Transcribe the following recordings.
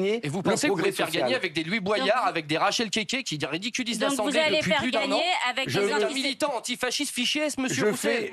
Et vous pensez que vous allez faire gagner avec des Louis Boyard, avec des Rachel Keke qui ridiculisent l'Assemblée depuis plus d'un an. Vous êtes un militant antifasciste fiché, monsieur Roussel.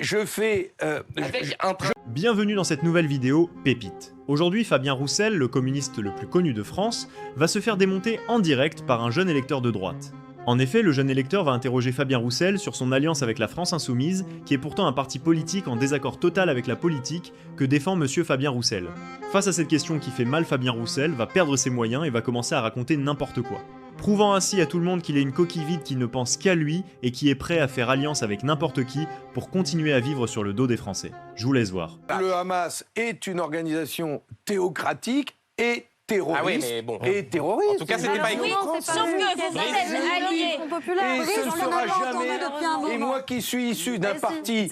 Bienvenue dans cette nouvelle vidéo Pépite. Aujourd'hui, Fabien Roussel, le communiste le plus connu de France, va se faire démonter en direct par un jeune électeur de droite. En effet, le jeune électeur va interroger Fabien Roussel sur son alliance avec la France Insoumise, qui est pourtant un parti politique en désaccord total avec la politique que défend monsieur Fabien Roussel. Face à cette question qui fait mal, Fabien Roussel va perdre ses moyens et va commencer à raconter n'importe quoi. Prouvant ainsi à tout le monde qu'il est une coquille vide qui ne pense qu'à lui et qui est prêt à faire alliance avec n'importe qui pour continuer à vivre sur le dos des Français. Je vous laisse voir. Le Hamas est une organisation théocratique et terroriste. Ah oui, mais bon. Et terroriste. En tout cas, c'était pas écrit. Sauf que vous êtes alliés. Et ce ne sera jamais. Et moi qui suis issu d'un parti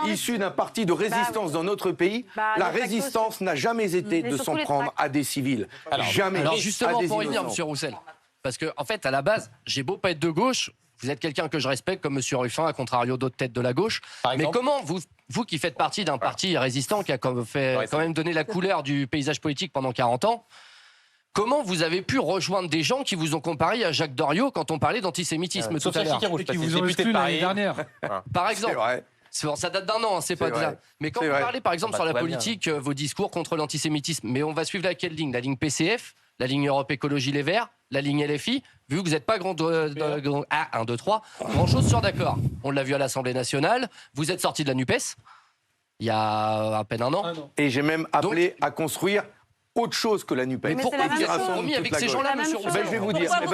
issu d'un parti de résistance dans notre pays, la résistance n'a jamais été de s'en prendre à des civils. Jamais. Alors justement, pour revenir, monsieur Roussel, parce que en fait, à la base, j'ai beau pas être de gauche, vous êtes quelqu'un que je respecte comme monsieur Ruffin, à contrario d'autres têtes de la gauche. Mais comment vous qui faites partie d'un parti résistant qui a quand même donné la couleur du paysage politique pendant 40 ans, comment vous avez pu rejoindre des gens qui vous ont comparé à Jacques Doriot quand on parlait d'antisémitisme tout à l'heure, qui vous ont exclu l'année dernière. Par exemple. Ça date d'un an, c'est pas ça. Mais quand vous parlez par exemple sur la politique, vos discours contre l'antisémitisme, mais on va suivre laquelle ligne? La ligne PCF, la ligne Europe Écologie Les Verts, la ligne LFI, vu que vous n'êtes pas grand chose sur d'accord. On l'a vu à l'Assemblée nationale, vous êtes sorti de la NUPES, il y a à peine un an. Et j'ai même appelé à construire autre chose que la NUPES. Mais pourquoi vous êtes compromis avec ces gens-là, monsieur Roussel? Je vais vous dire. Je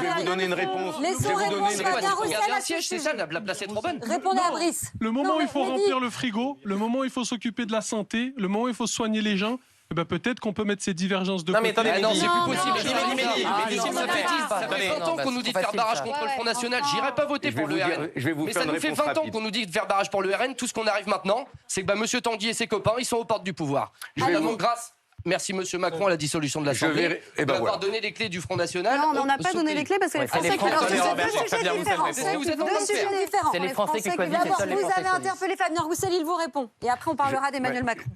vais vous donner une réponse. Regardez un siège, c'est ça, la place est trop bonne. Répondez à Brice. Le moment où il faut remplir le frigo, le moment où il faut s'occuper de la santé, le moment où il faut soigner les gens, peut-être qu'on peut mettre ces divergences de côté. Non, c'est plus possible. Ça fait 20 ans qu'on nous dit de faire barrage contre le Front National. J'irai pas voter pour le RN. Mais ça nous fait 20 ans qu'on nous dit de faire barrage pour le RN. Tout ce qu'on arrive maintenant, c'est que monsieur Tanguy et ses copains, ils sont aux portes du pouvoir. Donc grâce... Merci monsieur Macron à la dissolution de l'Assemblée d'avoir donné les clés du Front National. Non, on n'a pas donné les clés parce que les Français qui leur C'est les Français qui choisissent. Vous avez interpellé Fabien Roussel, il vous répond. Et après, on parlera d'Emmanuel Macron.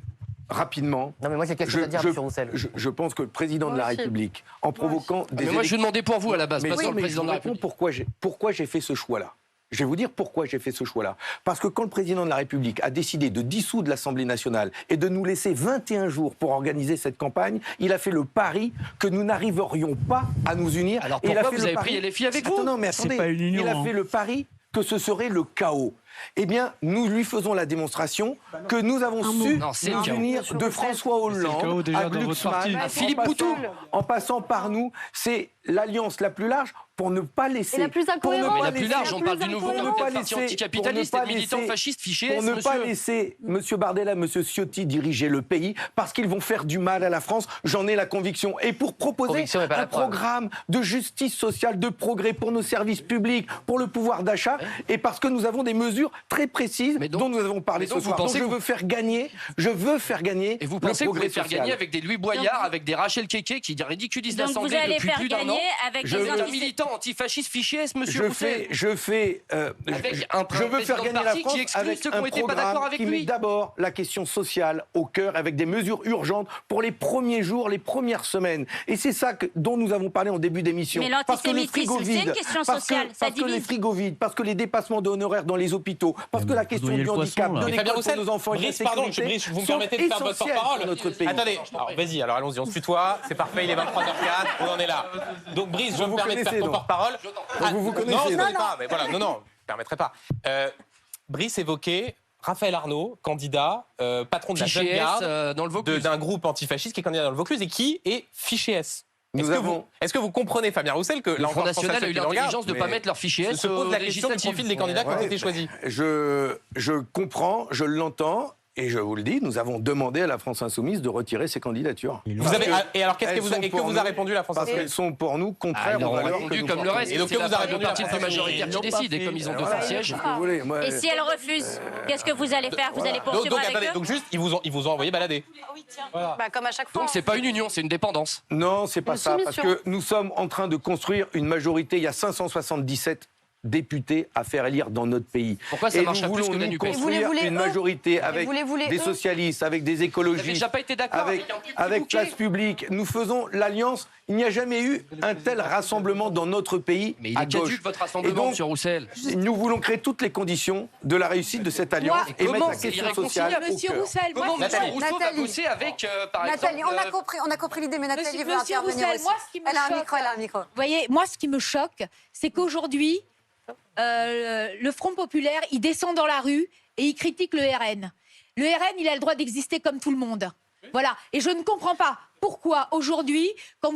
Rapidement. Non, mais moi j'ai quelque chose à dire, monsieur Roussel. Je pense que le président de la République, en provoquant des... Mais moi, je vous demandais pour vous à la base, pas sur le président de la République. Pourquoi j'ai fait ce choix-là. Je vais vous dire pourquoi j'ai fait ce choix-là. Parce que quand le président de la République a décidé de dissoudre l'Assemblée nationale et de nous laisser 21 jours pour organiser cette campagne, il a fait le pari que nous n'arriverions pas à nous unir. Alors pourquoi vous avez pris les filles avec vous? Non, mais attendez, il a fait le pari que ce serait le chaos. Eh bien, nous lui faisons la démonstration que nous avons su nous unir de François Hollande à Glucksmann, à Philippe Poutou, en passant par nous. C'est l'alliance la plus large pour ne pas laisser... Et la plus incohérente. Mais la plus large, on parle du nouveau parti anticapitaliste et de militants fascistes fichés. Pour ne pas laisser M. Bardella, M. Ciotti diriger le pays, parce qu'ils vont faire du mal à la France, j'en ai la conviction. Et pour proposer un programme de justice sociale, de progrès pour nos services publics, pour le pouvoir d'achat, et parce que nous avons des mesures très précises dont nous avons parlé ce soir. Donc je veux faire gagner Et vous pensez que vous allez faire gagner avec des Louis Boyard, avec des Rachel Keke qui ridiculisent l'Assemblée depuis plus d'un an? Vous êtes un militant antifasciste fiché, monsieur Roussel. Je veux faire gagner la France avec un programme qui met d'abord la question sociale au cœur, avec des mesures urgentes pour les premiers jours, les premières semaines. Et c'est ça dont nous avons parlé en début d'émission. Mais l'antisémitisme, c'est une question sociale, ça divise. Parce que les frigos vides, parce que les dépassements d'honoraires dans les hôpitaux, parce que la question du handicap, de l'école pour nos enfants, Brice, pardon, vous me permettez de faire votre porte-parole? Attendez, vas-y, alors allons-y, on se tutoie, c'est parfait, il est 23h04, on en est là. Donc Brice, je me permets de faire ton porte-parole. Vous connaissez, non, je ne connais pas, mais voilà, non, je ne permettrai pas. Brice évoquait Raphaël Arnaud, candidat, patron de la Jeune Garde, d'un groupe antifasciste qui est candidat dans le Vaucluse et qui est fiché S. Est-ce que vous comprenez, Fabien Roussel, que le Front National a eu l'intelligence de ne pas mettre leur fichier S? Se pose la question du profil des candidats qui ont été choisis. Je comprends, je l'entends. Et je vous le dis, nous avons demandé à la France Insoumise de retirer ses candidatures. Et alors, que vous a répondu la France Insoumise? Parce qu'elles sont pour nous contraires aux valeurs que nous comme le reste. Et donc, que vous a répondu la partie majoritaire qui décide, et comme ils ont 200 sièges. Et si elle refuse, qu'est-ce que vous allez faire? Vous allez poursuivre avec eux? Donc juste, ils vous ont envoyé balader. Oui, tiens. Comme à chaque fois. Donc c'est pas une union, c'est une dépendance. Non, c'est pas ça. Parce que nous sommes en train de construire une majorité. Il y a 577 députés à faire élire dans notre pays. Pourquoi ça marcherait plus que la NUPES? Construire une majorité avec des socialistes, avec des écologistes, Vous n'avez déjà pas été d'accord avec Place Publique. Nous faisons l'alliance. Il n'y a jamais eu un tel rassemblement dans notre pays. Mais il est caduque, votre rassemblement, M. Roussel. Nous voulons créer toutes les conditions de la réussite de cette alliance et mettre la question sociale au Monsieur cœur. Roussel, Comment M. Nathalie, Rousseau va bosser avec, par Nathalie, exemple... on a compris l'idée, mais Nathalie veut Monsieur intervenir Roussel, aussi. moi, ce qui me Elle a un choque, micro, elle a un micro. Vous voyez, moi, ce qui me choque, c'est qu'aujourd'hui, le Front populaire, il descend dans la rue et il critique le RN. Le RN, il a le droit d'exister comme tout le monde. Voilà. Et je ne comprends pas pourquoi aujourd'hui, quand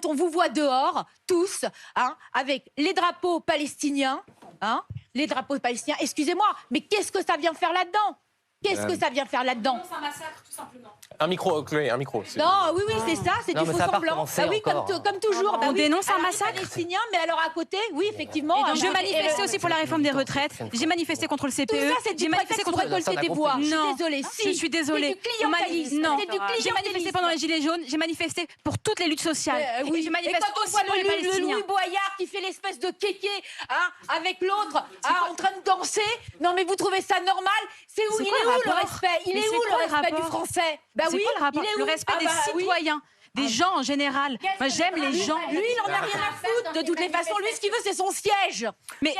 on vous voit dehors, tous, hein, avec les drapeaux palestiniens, excusez-moi, mais qu'est-ce que ça vient faire là-dedans? Qu'est-ce que ça vient faire là-dedans? C'est un massacre, tout simplement. Un micro, Chloé, un micro. Non, oui, c'est ça, c'est du faux semblant. Bah oui, comme toujours. On dénonce un massacre. Palestinien, mais alors à côté, oui, effectivement. Je manifestais aussi pour la réforme des retraites. J'ai manifesté contre le CPE. Tout ça, c'est du prétexte pour récolter des voix. Non, je suis désolée. je suis désolée. Non, j'ai manifesté pendant les Gilets jaunes. J'ai manifesté pour toutes les luttes sociales. Oui. Et je manifeste quand on aussi voit pour les le Palestiniens. Louis Boyard qui fait l'espèce de kéké avec l'autre en train de danser. Non, mais vous trouvez ça normal? Il est où le respect? Il est où le respect du français? Bah oui, le rapport. Le respect des citoyens. Des gens en général. Moi, j'aime les gens. Lui, il en a rien à foutre de toutes les façons. Lui, ce qu'il veut, c'est son siège. Mais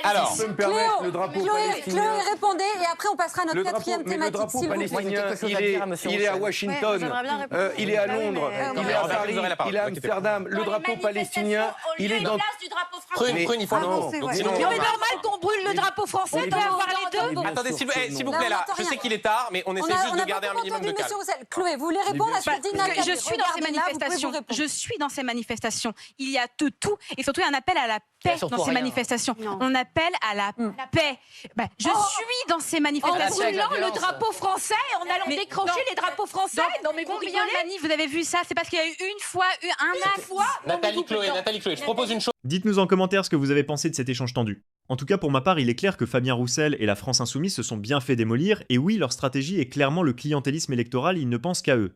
alors, si je peux me permettre, le drapeau palestinien. Chloé, répondez et après on passera à notre quatrième thématique. Le drapeau s'il vous plaît. palestinien, il est à Washington, il est à Londres, il est à Paris, il est à Amsterdam. Le drapeau palestinien, il est dans... Prune, il faut le mot. Donc, sinon, C'est normal qu'on brûle le drapeau français pour avoir les deux. attendez, s'il vous plaît, là, je sais qu'il est tard, mais on essaie juste de garder un minimum de calme. Chloé, vous voulez répondre à ce que dit Nathalie? Je suis dans ces manifestations. Je suis dans ces manifestations. Il y a de tout. Et surtout, il y a un appel à la paix dans ces manifestations. On appelle à la paix. Je suis dans ces En manifestations. brûlant le drapeau français, en allant décrocher les drapeaux français. Non, mais vous Combien de rigolez? manifs vous avez vu ça? C'est parce qu'il y a eu une fois, un acte. Nathalie Chloé, je propose une chose. Dites-nous en commentaire ce que vous avez pensé de cet échange tendu. En tout cas, pour ma part, il est clair que Fabien Roussel et la France Insoumise se sont bien fait démolir, et oui, leur stratégie est clairement le clientélisme électoral, ils ne pensent qu'à eux.